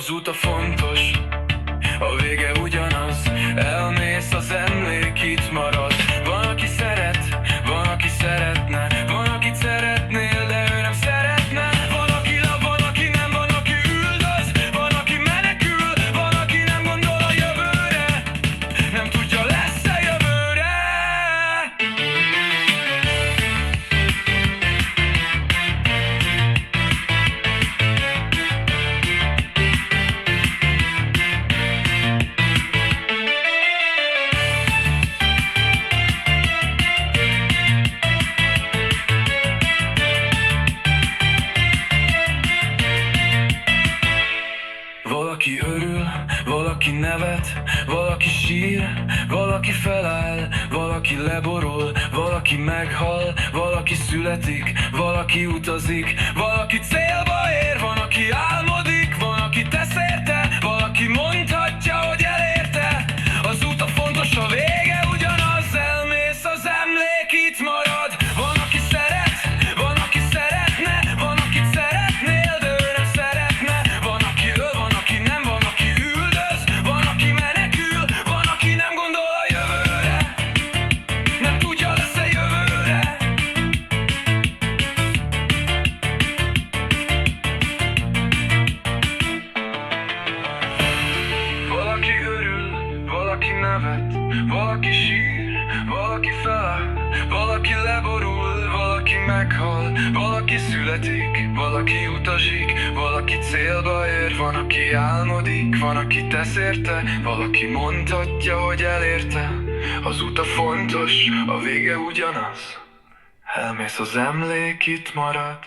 Az út a fontos, a vége ugyanaz. Elmész, az emlék itt marad. Van, aki szeret, van, aki szeretne, van, akit szeretnél, de ő nem szeretne. Van, aki lap, van, aki nem, van, aki üldöz, van, aki menekül, van, aki nem gondol a jövőre, nem tudja, lesz-e jövőre. Valaki örül, valaki nevet, valaki sír, valaki feláll, valaki leborul, valaki meghal, valaki születik, valaki utazik, valaki célba ér, van, aki álmodik, van, aki tesz érte, valaki mondhatja, hogy elérte. Az út a fontos, a vége ugyanaz, elmész, az emlék itt marad. Van, aki szeret, van, aki szeretne, van, akit szeretnél, de ő nem szeretne. Van, aki öl, van, aki nem, van, aki üldöz, van, aki menekül, van, aki nem gondol a jövőre, nem tudja, lesz-e jövőre. Valaki örül, valaki nevet, valaki sír, valaki feláll, valaki leborul, valaki meghal, valaki születik, valaki utazik, valaki célba ér, van, aki álmodik, van, aki tesz érte, valaki mondhatja, hogy elérte. Az út a fontos, a vége ugyanaz, elmész, az emlék itt marad.